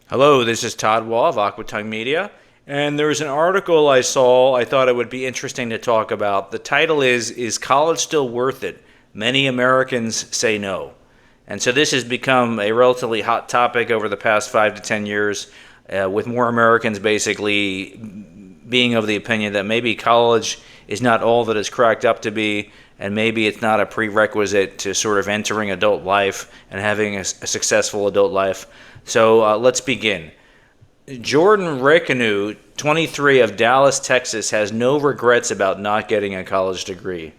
Hello, this is Todd Wall of Aquatongue Media, and there was an article I saw I thought it would be interesting to talk about. The title is College Still Worth It? Many Americans Say No. And so this has become a relatively hot topic over the past 5 to 10 years, with more Americans basically being of the opinion that maybe college is not all that it's cracked up to be, and maybe it's not a prerequisite to sort of entering adult life and having a successful adult life. So let's begin. Jordan Rekanu, 23, of Dallas, Texas, has no regrets about not getting a college degree.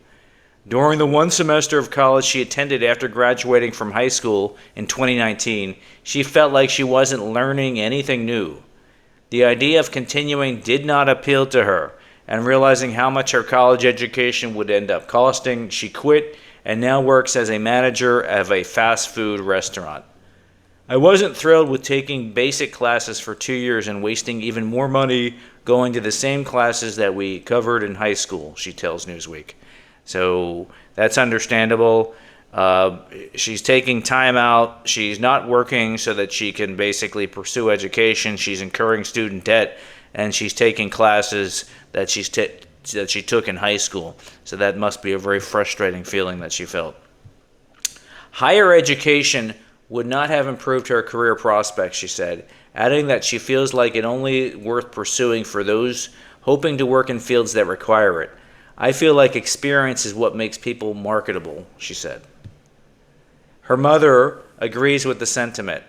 During the one semester of college she attended after graduating from high school in 2019, she felt like she wasn't learning anything new. The idea of continuing did not appeal to her, and realizing how much her college education would end up costing, she quit and now works as a manager of a fast food restaurant. I wasn't thrilled with taking basic classes for 2 years and wasting even more money going to the same classes that we covered in high school, she tells Newsweek. So that's understandable. She's taking time out. She's not working so that she can basically pursue education. She's incurring student debt, and she's taking classes that that she took in high school. So that must be a very frustrating feeling that she felt. Higher education would not have improved her career prospects, she said, adding that she feels like it only worth pursuing for those hoping to work in fields that require it. I feel like experience is what makes people marketable, she said. Her mother agrees with the sentiment.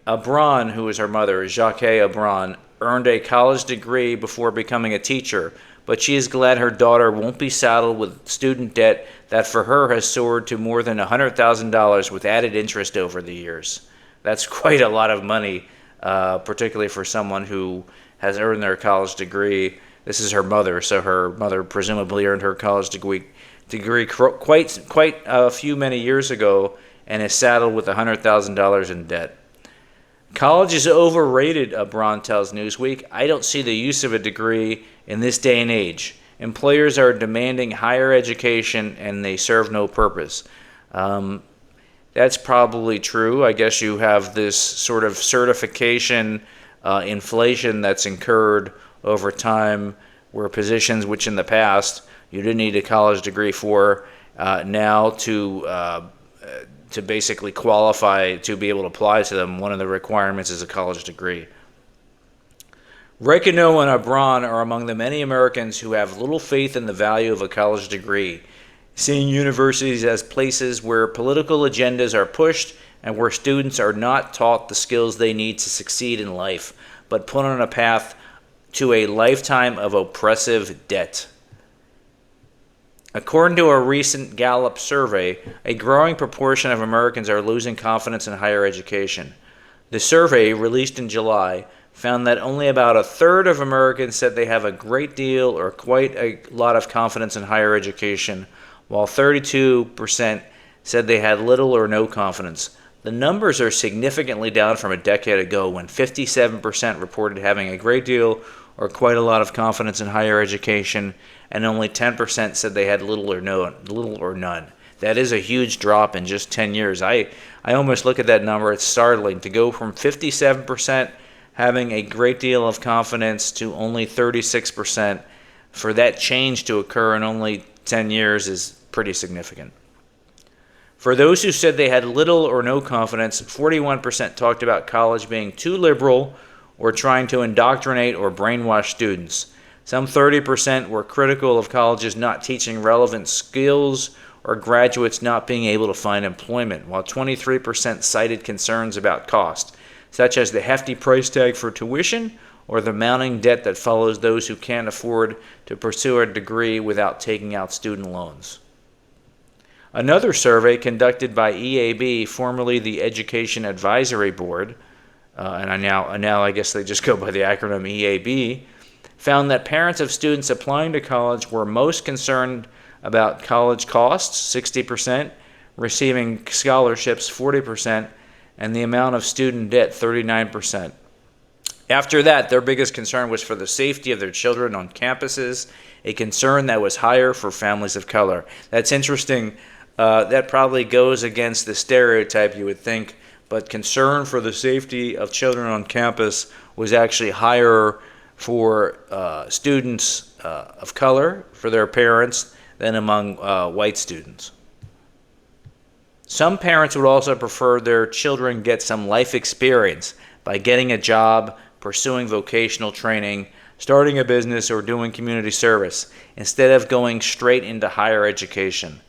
Abron, who is her mother, Jacques Abron, earned a college degree before becoming a teacher, but she is glad her daughter won't be saddled with student debt that for her has soared to more than $100,000 with added interest over the years. That's quite a lot of money, particularly for someone who has earned their college degree. This is her mother, so her mother presumably earned her college degree quite a few many years ago and is saddled with $100,000 in debt. College is overrated, Abron tells Newsweek. I don't see the use of a degree in this day and age. Employers are demanding higher education and they serve no purpose. That's probably true. I guess you have this sort of certification inflation that's incurred over time, where positions which in the past you didn't need a college degree for, now to basically qualify to be able to apply to them, one of the requirements is a college degree. Rekano and Abron are among the many Americans who have little faith in the value of a college degree, seeing universities as places where political agendas are pushed and where students are not taught the skills they need to succeed in life, but put on a path to a lifetime of oppressive debt. According to a recent Gallup survey, a growing proportion of Americans are losing confidence in higher education. The survey, released in July, found that only about a third of Americans said they have a great deal or quite a lot of confidence in higher education, while 32% said they had little or no confidence. The numbers are significantly down from a decade ago when 57% reported having a great deal or quite a lot of confidence in higher education, and only 10% said they had little or none. That is a huge drop in just 10 years. I almost look at that number, it's startling. To go from 57% having a great deal of confidence to only 36%, for that change to occur in only 10 years is pretty significant. For those who said they had little or no confidence, 41% talked about college being too liberal or trying to indoctrinate or brainwash students. Some 30% were critical of colleges not teaching relevant skills or graduates not being able to find employment, while 23% cited concerns about cost, such as the hefty price tag for tuition or the mounting debt that follows those who can't afford to pursue a degree without taking out student loans. Another survey conducted by EAB, formerly the Education Advisory Board, and now I guess they just go by the acronym EAB, found that parents of students applying to college were most concerned about college costs, 60%, receiving scholarships, 40%, and the amount of student debt, 39%. After that, their biggest concern was for the safety of their children on campuses, a concern that was higher for families of color. That's interesting. That probably goes against the stereotype you would think but concern for the safety of children on campus was actually higher for students of color, for their parents, than among white students. Some parents would also prefer their children get some life experience by getting a job, pursuing vocational training, starting a business, or doing community service, instead of going straight into higher education.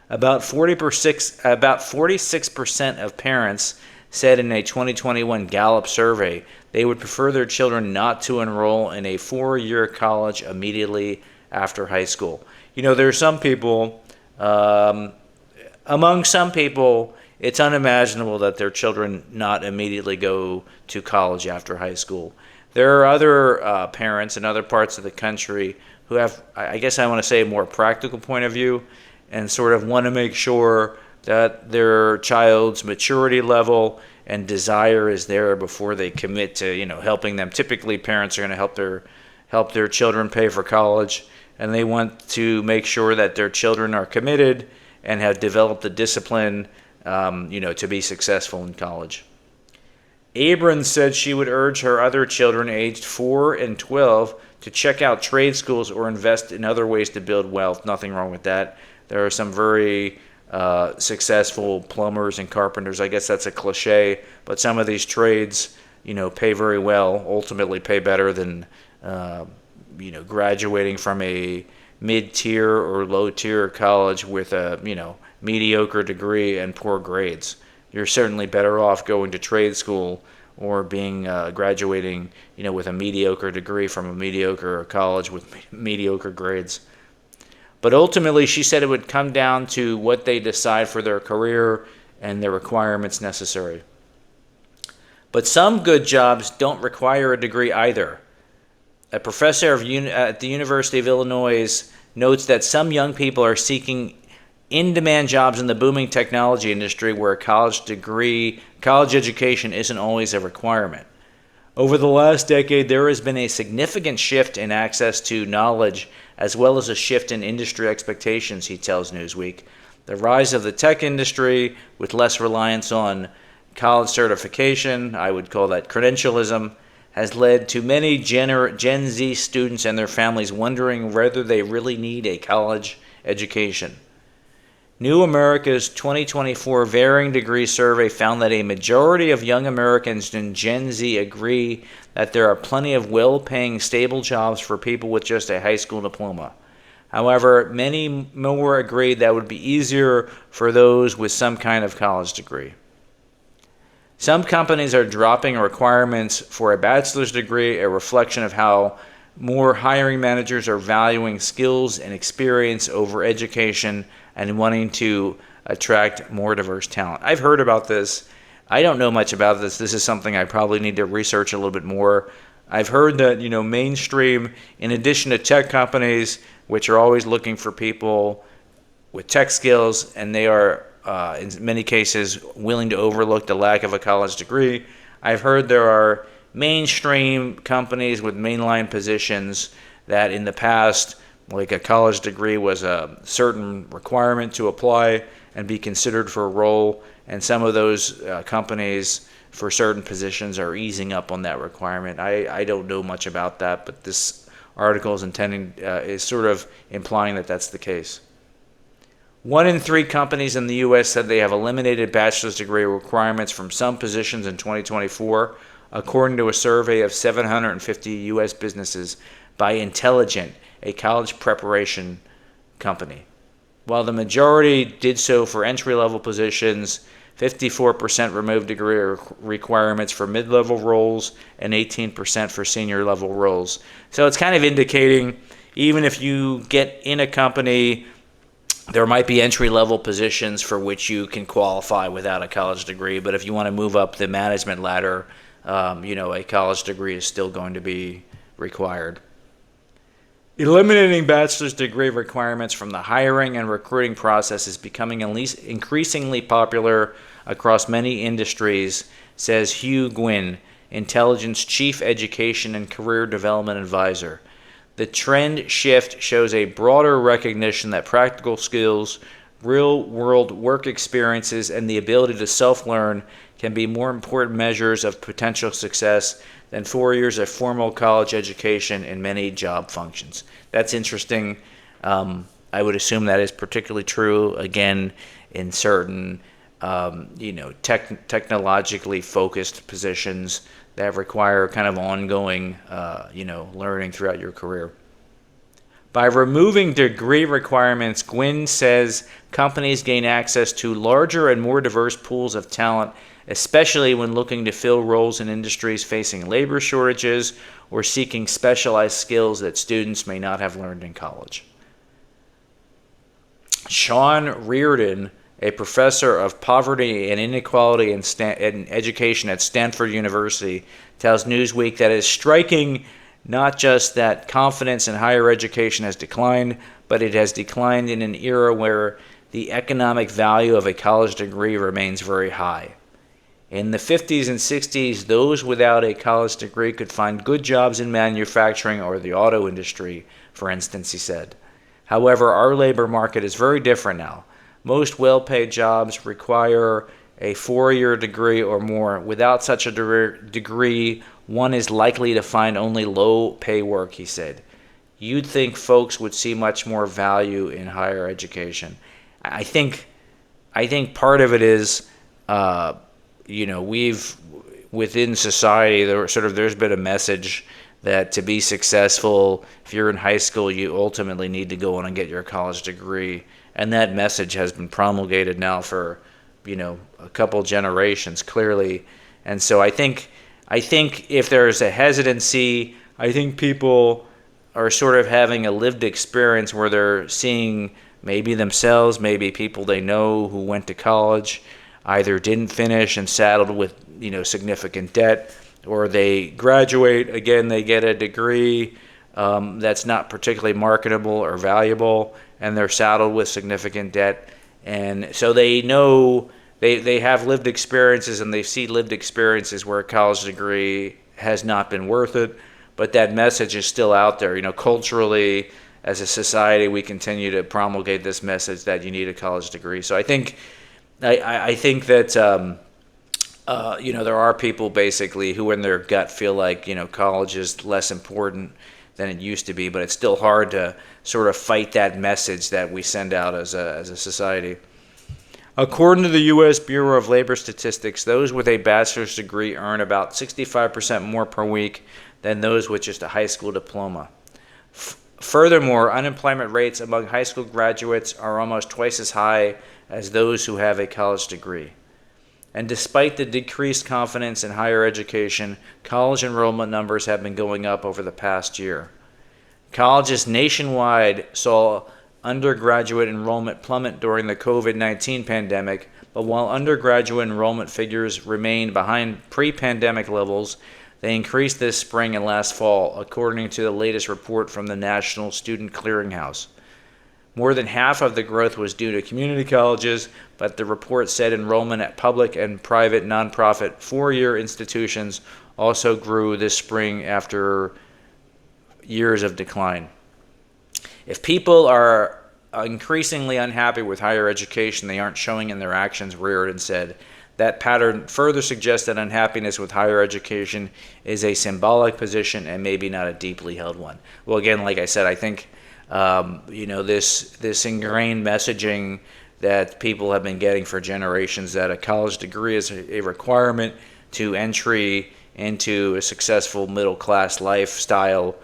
About 46% of parents said in a 2021 Gallup survey they would prefer their children not to enroll in a 4-year college immediately after high school. You know, there are some people, among some people, it's unimaginable that their children not immediately go to college after high school. There are other parents in other parts of the country who have, I guess I want to say, a more practical point of view and sort of want to make sure that their child's maturity level and desire is there before they commit to, you know, helping them. Typically, parents are going to help their children pay for college, and they want to make sure that their children are committed and have developed the discipline, to be successful in college. Abrams said she would urge her other children aged 4 and 12 to check out trade schools or invest in other ways to build wealth. Nothing wrong with that. There are some very successful plumbers and carpenters. I guess that's a cliche, but some of these trades, pay very well, ultimately pay better than, graduating from a mid-tier or low-tier college with a, mediocre degree and poor grades. You're certainly better off going to trade school or being graduating, with a mediocre degree from a mediocre college with mediocre grades. But ultimately, she said it would come down to what they decide for their career and the requirements necessary. But some good jobs don't require a degree either. A professor at the University of Illinois notes that some young people are seeking in-demand jobs in the booming technology industry where a college education isn't always a requirement. Over the last decade, there has been a significant shift in access to knowledge as well as a shift in industry expectations, he tells Newsweek. The rise of the tech industry with less reliance on college certification, I would call that credentialism, has led to many Gen Z students and their families wondering whether they really need a college education. New America's 2024 Varying Degree Survey found that a majority of young Americans in Gen Z agree that there are plenty of well-paying, stable jobs for people with just a high school diploma. However, many more agree that it would be easier for those with some kind of college degree. Some companies are dropping requirements for a bachelor's degree, a reflection of how more hiring managers are valuing skills and experience over education and wanting to attract more diverse talent. I've heard about this. I don't know much about this. This is something I probably need to research a little bit more. I've heard that, mainstream, in addition to tech companies, which are always looking for people with tech skills, and they are, in many cases, willing to overlook the lack of a college degree, I've heard there are mainstream companies with mainline positions that in the past, like a college degree was a certain requirement to apply and be considered for a role, and some of those companies for certain positions are easing up on that requirement. I don't know much about that, but this article is sort of implying that that's the case. 1 in 3 companies in the U.S. said they have eliminated bachelor's degree requirements from some positions in 2024, according to a survey of 750 U.S. businesses by Intelligent, a college preparation company. While the majority did so for entry-level positions, 54% removed degree requirements for mid-level roles and 18% for senior-level roles. So it's kind of indicating even if you get in a company, there might be entry-level positions for which you can qualify without a college degree, but if you want to move up the management ladder, a college degree is still going to be required. Eliminating bachelor's degree requirements from the hiring and recruiting process is becoming increasingly popular across many industries, says Hugh Gwynn, Intelligent's Chief Education and Career Development Advisor. The trend shift shows a broader recognition that practical skills, real-world work experiences, and the ability to self-learn can be more important measures of potential success than 4 years of formal college education in many job functions. That's interesting. I would assume that is particularly true, again, in certain technologically focused positions that require kind of ongoing, learning throughout your career. By removing degree requirements, Gwynn says companies gain access to larger and more diverse pools of talent, especially when looking to fill roles in industries facing labor shortages or seeking specialized skills that students may not have learned in college. Sean Reardon, a professor of poverty and inequality in education at Stanford University, tells Newsweek that it is striking not just that confidence in higher education has declined, but it has declined in an era where the economic value of a college degree remains very high. In the 50s and 60s, those without a college degree could find good jobs in manufacturing or the auto industry, for instance, he said. However, our labor market is very different now. Most well-paid jobs require a 4-year degree or more. Without such a degree, one is likely to find only low-pay work, he said. You'd think folks would see much more value in higher education. I think part of it is, we've within society there's been a message that to be successful, if you're in high school, you ultimately need to go on and get your college degree. And that message has been promulgated now for, a couple generations, clearly. And so I think if there's a hesitancy, I think people are sort of having a lived experience where they're seeing maybe themselves, maybe people they know who went to college, either didn't finish and saddled with, significant debt, or they graduate, again, they get a degree that's not particularly marketable or valuable, and they're saddled with significant debt. And so they know, they have lived experiences, and they see lived experiences where a college degree has not been worth it, but that message is still out there. Culturally, as a society, we continue to promulgate this message that you need a college degree. So I think that there are people basically who in their gut feel like, college is less important than it used to be, but it's still hard to sort of fight that message that we send out as a society. According to the U.S. Bureau of Labor Statistics, those with a bachelor's degree earn about 65% more per week than those with just a high school diploma. Furthermore, unemployment rates among high school graduates are almost twice as high as those who have a college degree. And despite the decreased confidence in higher education, college enrollment numbers have been going up over the past year. Colleges nationwide saw undergraduate enrollment plummet during the COVID-19 pandemic, but while undergraduate enrollment figures remain behind pre-pandemic levels, they increased this spring and last fall, according to the latest report from the National Student Clearinghouse. More than half of the growth was due to community colleges, but the report said enrollment at public and private nonprofit 4-year institutions also grew this spring after years of decline. If people are increasingly unhappy with higher education, they aren't showing in their actions, Reardon said. That pattern further suggests that unhappiness with higher education is a symbolic position and maybe not a deeply held one. Well, again, like I said, I think this ingrained messaging that people have been getting for generations, that a college degree is a requirement to entry into a successful middle-class lifestyle.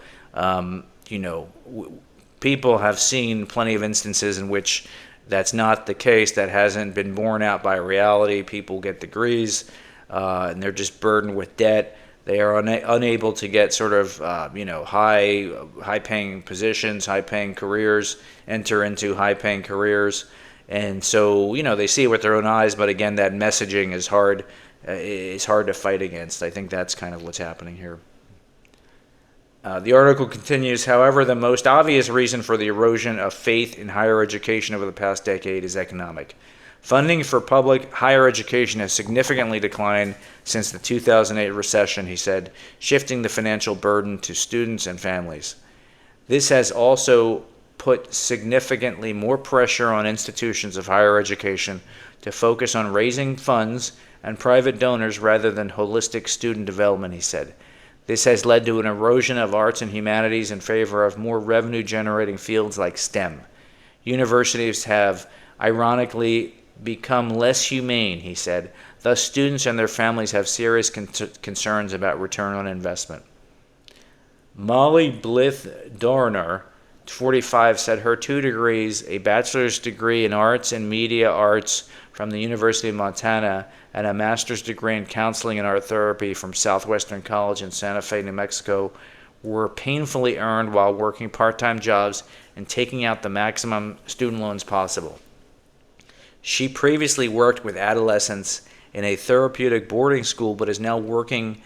People have seen plenty of instances in which that's not the case. That hasn't been borne out by reality. People get degrees, and they're just burdened with debt. They are unable to get sort of high-paying positions, high-paying careers, enter into high-paying careers, and so they see it with their own eyes. But again, that messaging is hard. It's hard to fight against. I think that's kind of what's happening here. The article continues, however, the most obvious reason for the erosion of faith in higher education over the past decade is economic. Funding for public higher education has significantly declined since the 2008 recession, he said, shifting the financial burden to students and families. This has also put significantly more pressure on institutions of higher education to focus on raising funds and private donors rather than holistic student development, he said. This has led to an erosion of arts and humanities in favor of more revenue-generating fields like STEM. Universities have, ironically, become less humane, he said. Thus, students and their families have serious concerns about return on investment. Molly Blythe Dorner, 45, said her 2 degrees, a bachelor's degree in arts and media arts from the University of Montana and a master's degree in counseling and art therapy from Southwestern College in Santa Fe, New Mexico, were painfully earned while working part-time jobs and taking out the maximum student loans possible. She previously worked with adolescents in a therapeutic boarding school, but is now working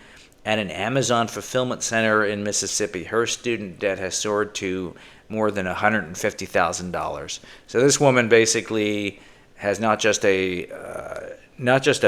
at an Amazon fulfillment center in Mississippi. Her student debt has soared to more than $150,000. So this woman basically has not just a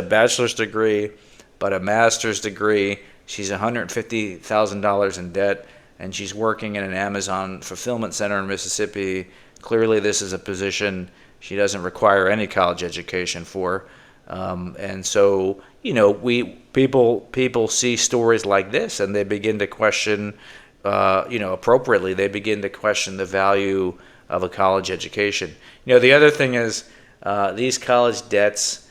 bachelor's degree, but a master's degree. She's $150,000 in debt, and she's working in an Amazon fulfillment center in Mississippi. Clearly, this is a position she doesn't require any college education for. And so, people see stories like this, and they begin to question, appropriately, they begin to question the value of a college education. The other thing is these college debts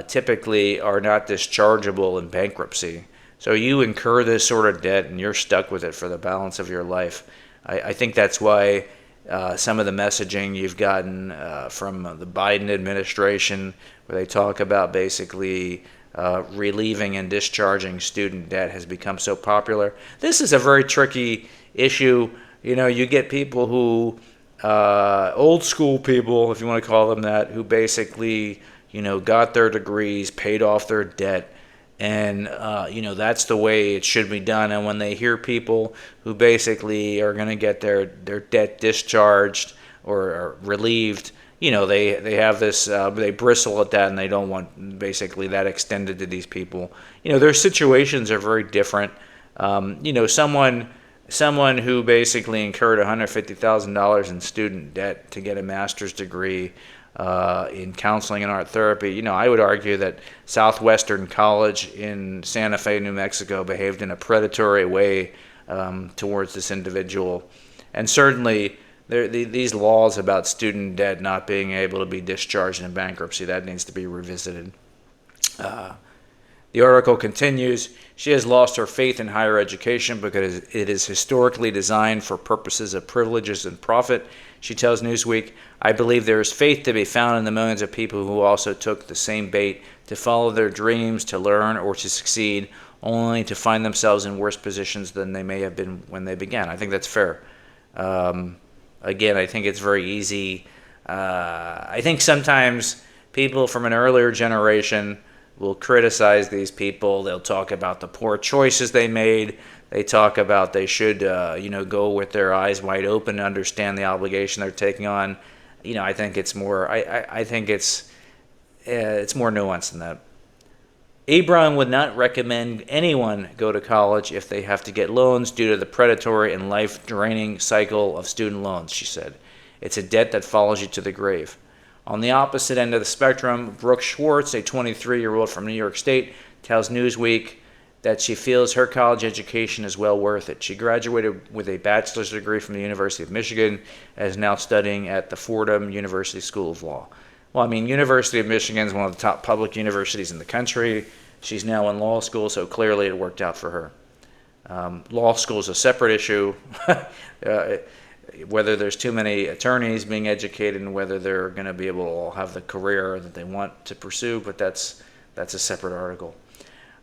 typically are not dischargeable in bankruptcy. So you incur this sort of debt, and you're stuck with it for the balance of your life. I think that's why some of the messaging you've gotten from the Biden administration, where they talk about basically relieving and discharging student debt, has become so popular. This is a very tricky issue. You get people who, old school people, if you want to call them that, who basically, got their degrees, paid off their debt, and that's the way it should be done. And when they hear people who basically are going to get their debt discharged or relieved, they have this, they bristle at that, and they don't want basically that extended to these people. Their situations are very different. Someone who basically incurred $150,000 in student debt to get a master's degree in counseling and art therapy. I would argue that Southwestern College in Santa Fe, New Mexico, behaved in a predatory way towards this individual. And certainly, these laws about student debt not being able to be discharged in bankruptcy, that needs to be revisited. The article continues, she has lost her faith in higher education because it is historically designed for purposes of privileges and profit. She tells Newsweek, I believe there is faith to be found in the millions of people who also took the same bait to follow their dreams, to learn, or to succeed, only to find themselves in worse positions than they may have been when they began. I think that's fair. Again, I think it's very easy. I think sometimes people from an earlier generation will criticize these people. They'll talk about the poor choices they made. They talk about they should, go with their eyes wide open and understand the obligation they're taking on. I think it's more. I think it's more nuanced than that. Abron would not recommend anyone go to college if they have to get loans due to the predatory and life-draining cycle of student loans, she said. It's a debt that follows you to the grave. On the opposite end of the spectrum, Brooke Schwartz, a 23-year-old from New York State, tells Newsweek that she feels her college education is well worth it. She graduated with a bachelor's degree from the University of Michigan and is now studying at the Fordham University School of Law. Well, University of Michigan is one of the top public universities in the country. She's now in law school, so clearly it worked out for her. Law school is a separate issue. Whether there's too many attorneys being educated and whether they're going to be able to have the career that they want to pursue, but that's a separate article.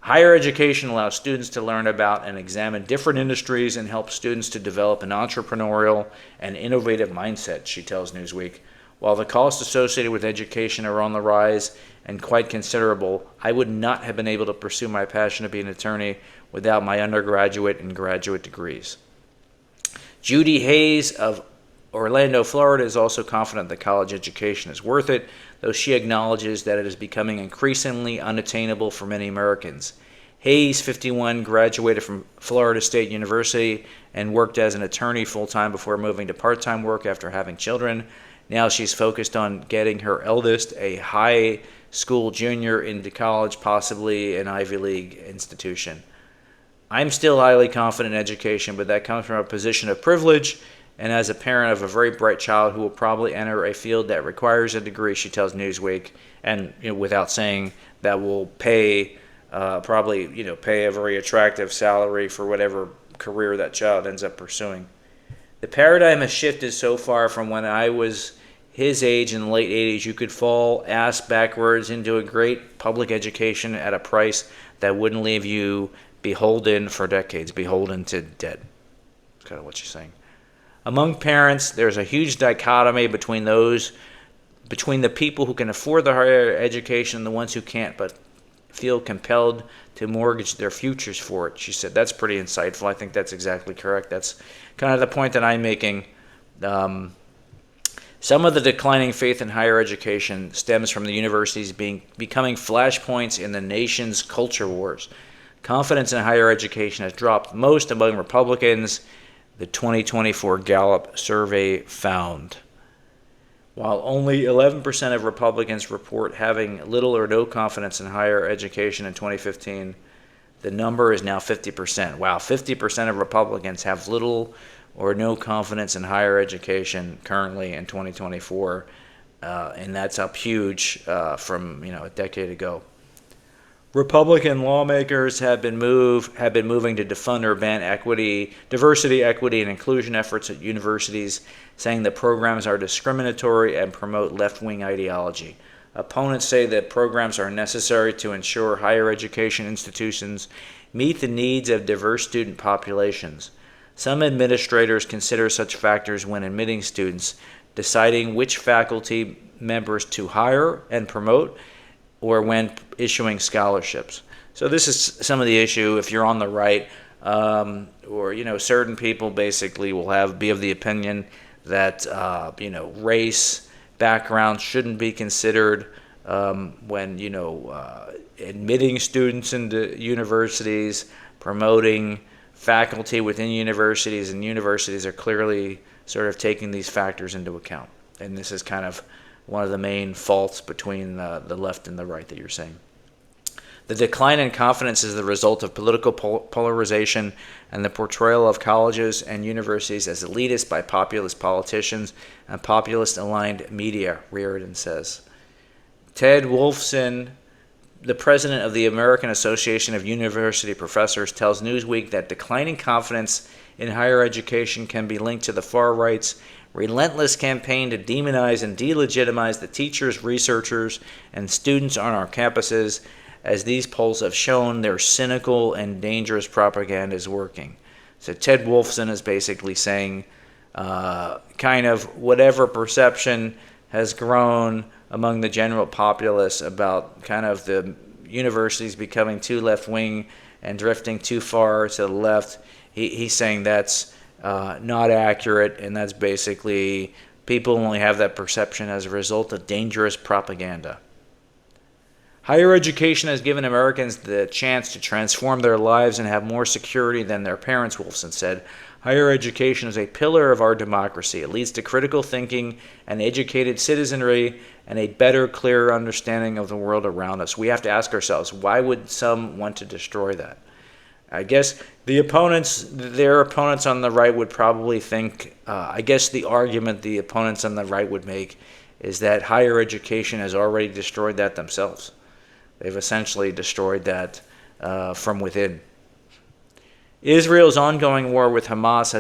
Higher education allows students to learn about and examine different industries and help students to develop an entrepreneurial and innovative mindset, she tells Newsweek. While the costs associated with education are on the rise and quite considerable, I would not have been able to pursue my passion to be an attorney without my undergraduate and graduate degrees. Judy Hayes of Orlando, Florida, is also confident that college education is worth it, though she acknowledges that it is becoming increasingly unattainable for many Americans. Hayes, 51, graduated from Florida State University and worked as an attorney full-time before moving to part-time work after having children. Now she's focused on getting her eldest a high school junior into college, possibly an Ivy League institution. I'm still highly confident in education, but that comes from a position of privilege and as a parent of a very bright child who will probably enter a field that requires a degree, she tells Newsweek, and without saying that will pay pay a very attractive salary for whatever career that child ends up pursuing. The paradigm has shifted so far from when I was his age in the late 80s. You could fall ass backwards into a great public education at a price that wouldn't leave you beholden for decades, beholden to debt. That's kind of what she's saying. Among parents, there's a huge dichotomy between the people who can afford the higher education and the ones who can't, but feel compelled to mortgage their futures for it. She said that's pretty insightful. I think that's exactly correct. That's kind of the point that I'm making. Some of the declining faith in higher education stems from the universities becoming flashpoints in the nation's culture wars. Confidence in higher education has dropped most among Republicans, the 2024 Gallup survey found. While only 11% of Republicans report having little or no confidence in higher education in 2015, the number is now 50%. Wow, 50% of Republicans have little or no confidence in higher education currently in 2024, and that's up huge from a decade ago. Republican lawmakers have been moving to defund or ban diversity, equity, and inclusion efforts at universities, saying that programs are discriminatory and promote left-wing ideology. Opponents say that programs are necessary to ensure higher education institutions meet the needs of diverse student populations. Some administrators consider such factors when admitting students, deciding which faculty members to hire and promote, or when issuing scholarships. So this is some of the issue. If you're on the right, or certain people basically will be of the opinion that race, background shouldn't be considered when admitting students into universities, promoting faculty within universities, and universities are clearly sort of taking these factors into account. And this is kind of one of the main faults between the left and the right that you're saying. The decline in confidence is the result of political polarization and the portrayal of colleges and universities as elitist by populist politicians and populist-aligned media, Reardon says. Ted Wolfson, the president of the American Association of University Professors, tells Newsweek that declining confidence in higher education can be linked to the far right's relentless campaign to demonize and delegitimize the teachers, researchers, and students on our campuses. As these polls have shown, their cynical and dangerous propaganda is working. So Ted Wolfson is basically saying kind of whatever perception has grown among the general populace about kind of the universities becoming too left-wing and drifting too far to the left, he's saying that's not accurate, and that's basically people only have that perception as a result of dangerous propaganda. Higher education has given Americans the chance to transform their lives and have more security than their parents, Wolfson said. Higher education is a pillar of our democracy. It leads to critical thinking and educated citizenry and a better, clearer understanding of the world around us. We have to ask ourselves, why would some want to destroy that? I guess their opponents on the right would probably think, the argument the opponents on the right would make is that higher education has already destroyed that themselves. They've essentially destroyed that from within. Israel's ongoing war with Hamas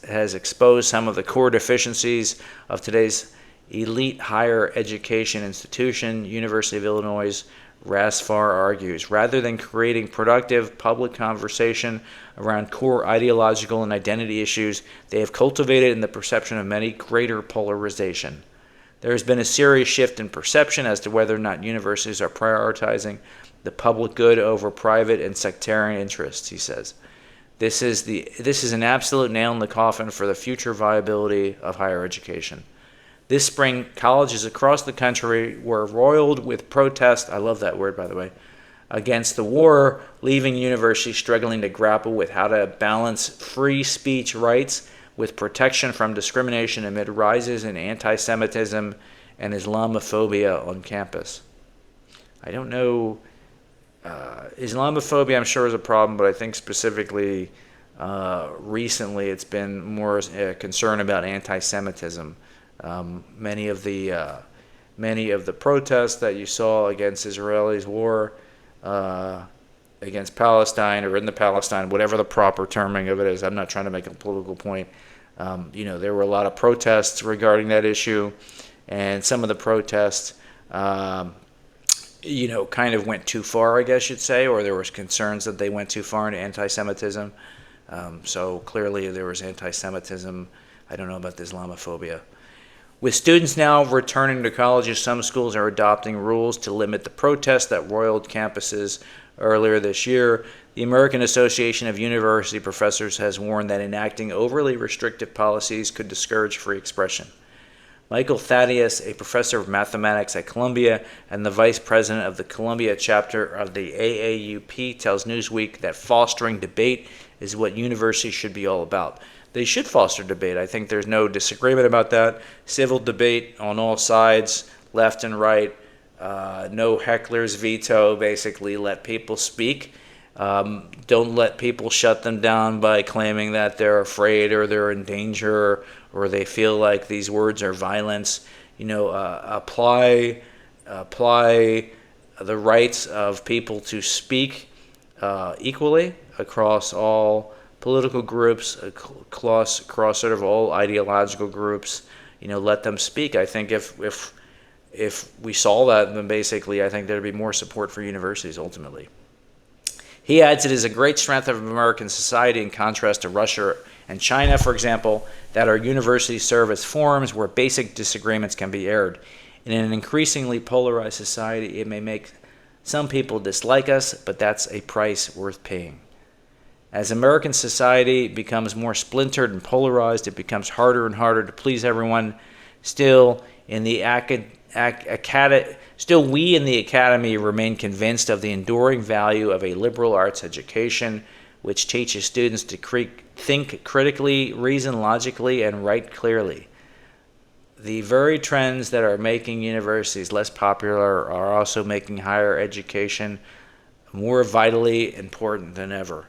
has exposed some of the core deficiencies of today's elite higher education institution. University of Illinois' Rasfar argues, rather than creating productive public conversation around core ideological and identity issues, they have cultivated in the perception of many greater polarization. There has been a serious shift in perception as to whether or not universities are prioritizing the public good over private and sectarian interests, he says. This is an absolute nail in the coffin for the future viability of higher education. This spring, colleges across the country were roiled with protest, I love that word by the way, against the war, leaving universities struggling to grapple with how to balance free speech rights with protection from discrimination amid rises in anti-Semitism and Islamophobia on campus. I don't know. Islamophobia, I'm sure, is a problem, but I think specifically recently it's been more a concern about anti-Semitism. Many of the protests that you saw against Israelis' war against Palestine, or in the Palestine, whatever the proper terming of it is. I'm not trying to make a political point. There were a lot of protests regarding that issue, and some of the protests, kind of went too far, I guess you'd say, or there was concerns that they went too far into anti-Semitism. So clearly there was anti-Semitism. I don't know about the Islamophobia. With students now returning to colleges, some schools are adopting rules to limit the protests that roiled campuses earlier this year. The American Association of University Professors has warned that enacting overly restrictive policies could discourage free expression. Michael Thaddeus, a professor of mathematics at Columbia and the vice president of the Columbia chapter of the AAUP, tells Newsweek that fostering debate is what universities should be all about. They should foster debate. I think there's no disagreement about that. Civil debate on all sides, left and right. No heckler's veto, basically. Let people speak. Don't let people shut them down by claiming that they're afraid or they're in danger or they feel like these words are violence. Apply the rights of people to speak equally across all political groups, across sort of all ideological groups. Let them speak. I think if we saw that, then basically I think there'd be more support for universities ultimately. He adds it is a great strength of American society in contrast to Russia and China, for example, that our universities serve as forums where basic disagreements can be aired. In an increasingly polarized society, it may make some people dislike us, but that's a price worth paying. As American society becomes more splintered and polarized, it becomes harder and harder to please everyone. Still, we in the academy remain convinced of the enduring value of a liberal arts education, which teaches students to think critically, reason logically, and write clearly. The very trends that are making universities less popular are also making higher education more vitally important than ever.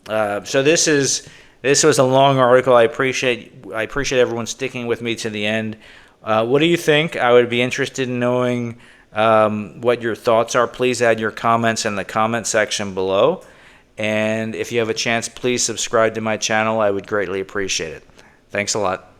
So this was a long article. I appreciate everyone sticking with me to the end. What do you think? I would be interested in knowing what your thoughts are. Please add your comments in the comment section below. And if you have a chance, please subscribe to my channel. I would greatly appreciate it. Thanks a lot.